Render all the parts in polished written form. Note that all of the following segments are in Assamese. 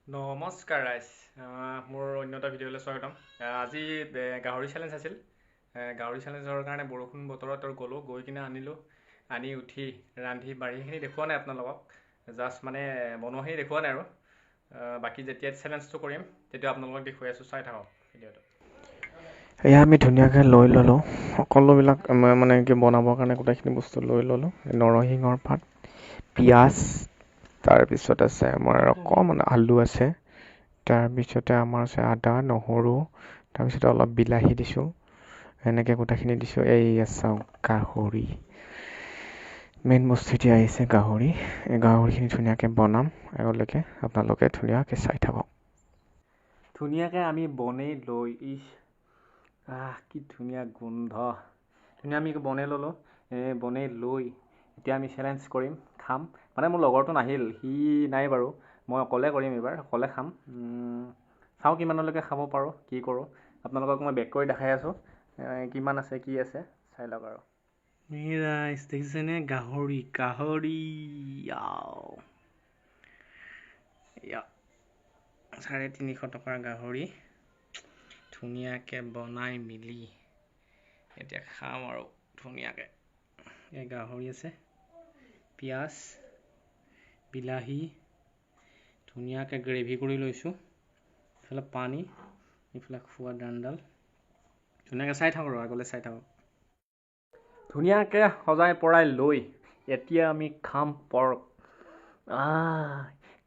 নমস্কাৰ ৰাইজ, মোৰ অন্য এটা ভিডিঅ'লৈ স্বাগতম। আজি গাহৰি চেলেঞ্জ আছিল। গাহৰি চেলেঞ্জৰ কাৰণে বৰষুণ বতৰত গ'লোঁ, গৈ কিনে আনিলোঁ। আনি উঠি ৰান্ধি বাঢ়িখিনি দেখুওৱা নাই আপোনালোকক, জাষ্ট মানে বনোৱাখিনি দেখুওৱা নাই আৰু। বাকী যেতিয়া চেলেঞ্জটো কৰিম তেতিয়া আপোনালোকক দেখুৱাই আছোঁ, চাই থাকক ভিডিঅ'টো। এয়া আমি ধুনীয়াকৈ লৈ ল'লোঁ সকলোবিলাক মানে কি বনাবৰ কাৰণে গোটেইখিনি বস্তু লৈ ল'লোঁ। নৰসিংহৰ পাত, পিঁয়াজ, তাৰপিছত আছে আমাৰ অকণমান আলু আছে, তাৰপিছতে আমাৰ আছে আদা নহৰু, তাৰপিছতে অলপ বিলাহী দিছোঁ, এনেকৈ গোটেইখিনি দিছোঁ। এইয়া চাওক গাহৰি, মেইন বস্তু এতিয়া আহিছে গাহৰি। এই গাহৰিখিনি ধুনীয়াকৈ বনাম, আগলৈকে আপোনালোকে ধুনীয়াকৈ চাই থাকক। ধুনীয়াকৈ আমি বনাই লৈ কি ধুনীয়া গোন্ধ। ধুনীয়া আমি বনাই ল'লোঁ। বনাই লৈ এতিয়া আমি চেলেঞ্জ কৰিম, খাম। মানে মোৰ লগৰটো নাহিল, সি নাই বাৰু। মই অকলে কৰিম এইবাৰ, অকলে খাম। চাওঁ কিমানলৈকে খাব পাৰোঁ, কি কৰোঁ। আপোনালোকক মই বেক কৰি দেখাই আছোঁ কিমান আছে, কি আছে, চাই লওক আৰু। ৰাইজ দেখিছেনে, গাহৰি গাহৰি 350 টকাৰ গাহৰি ধুনীয়াকৈ বনাই মেলি এতিয়া খাম আৰু ধুনীয়াকৈ। এই গাহৰি আছে, পিঁয়াজ, বিলাহী, ধুনীয়াকৈ গ্ৰেভি কৰি লৈছোঁ। ইফালে পানী, ইফালে খোৱা দানডাল। ধুনীয়াকৈ চাই থাকক আৰু আগলৈ চাই থাকক। ধুনীয়াকৈ সজাই পৰাই লৈ এতিয়া আমি খাম পৰ্ক।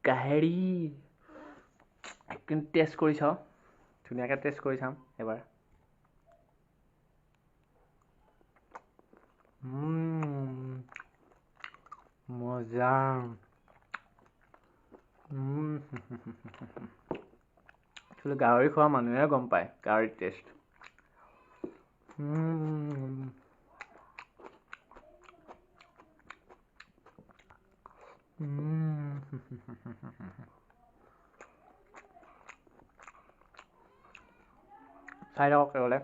গাহৰি কিন্তু টেষ্ট কৰি চাওঁ, ধুনীয়াকৈ টেষ্ট কৰি চাম এবাৰ। মজা। গাহৰি খোৱা মানুহে গম পায় গাহৰিৰ টেষ্ট। চাই থাকক কেৱলে।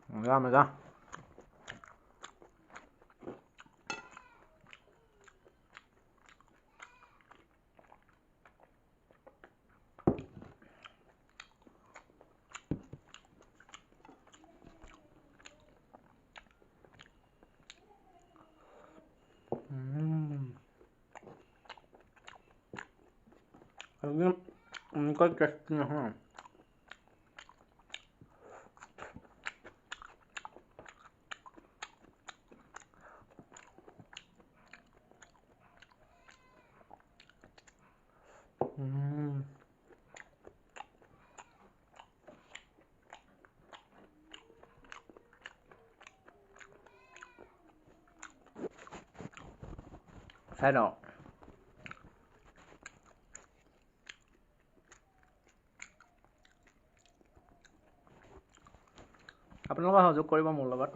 মজা মজা। এনেকুৱা টেষ্টি নহয়। চাই লওঁ। আপোনালোকে সহযোগ কৰিব মোৰ লগত।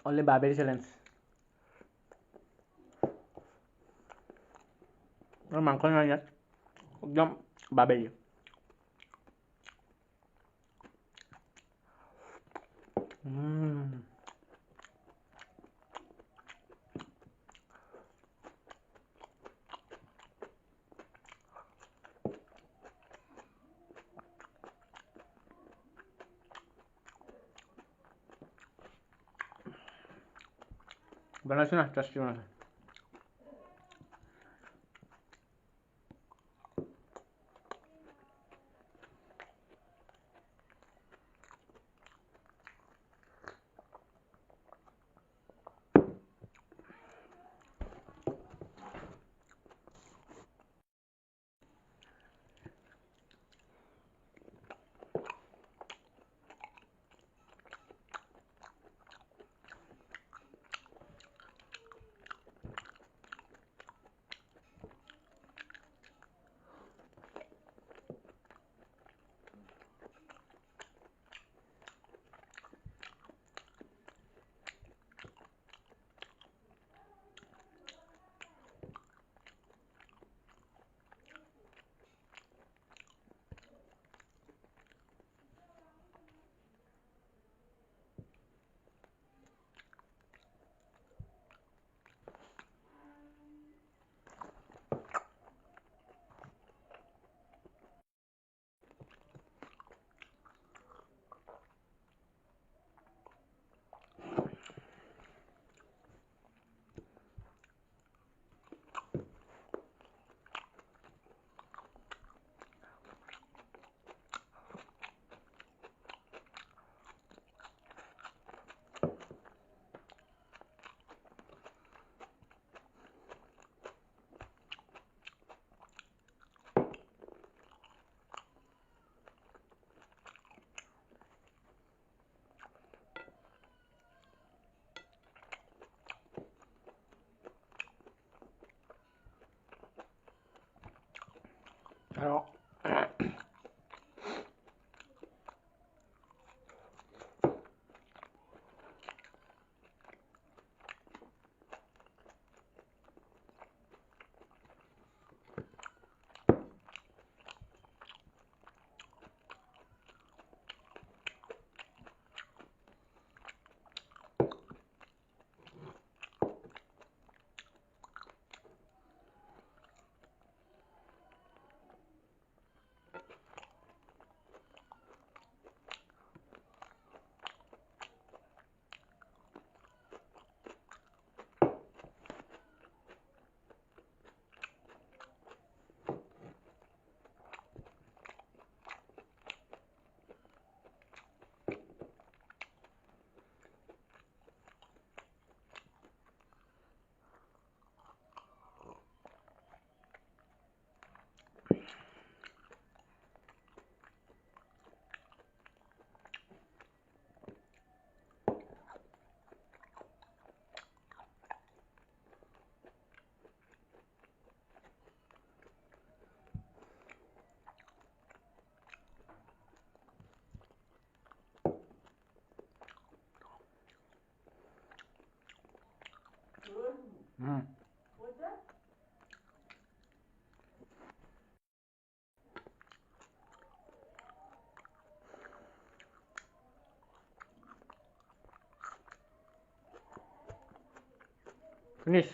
অনলি বাৰ্বেৰী চেলেঞ্জ। মাংস নাই ইয়াত, একদম বাৰ্বেৰী। বনাইছোঁ না, টেষ্টি বনাইছোঁ। ফিনিছ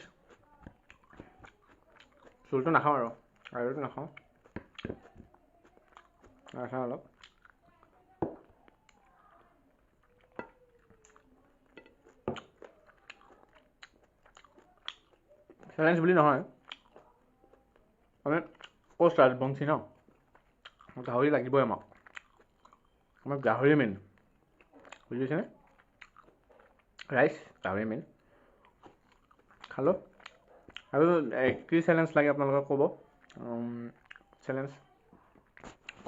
চুলটো নাখাওঁ আৰু নাখাওঁ নাখাওঁ অলপ চেলেঞ্জ বুলি নহয় আমি পোষ্ট ৰাজবংশী ন গাহৰি লাগিবই আমাক গাহৰি মেইন বুজিছেনে ৰাইচ গাহৰি মেইন খালোঁ আৰু কি চেলেঞ্জ লাগে আপোনালোকে ক'ব চেলেঞ্জ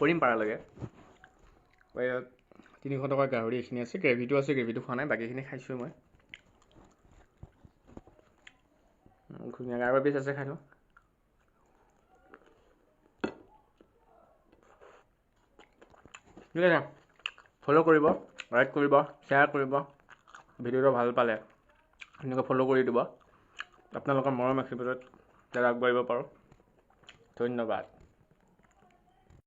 কৰিম পাৰালৈকে 300 টকাৰ গাহৰি এইখিনি আছে গ্ৰেভিটো খোৱা নাই বাকীখিনি খাইছোঁ মই ধুনীয়াকৈ আৰু পিচ আছে খাইছোঁ ঠিক আছে ফ'ল' কৰিব লাইক কৰিব শ্বেয়াৰ কৰিব ভিডিঅ'টো ভাল পালে ধুনীয়াকৈ ফ'ল' কৰি দিব আপোনালোকৰ মৰম আশীৰ্বাদত যাতে আগবাঢ়িব পাৰোঁ ধন্যবাদ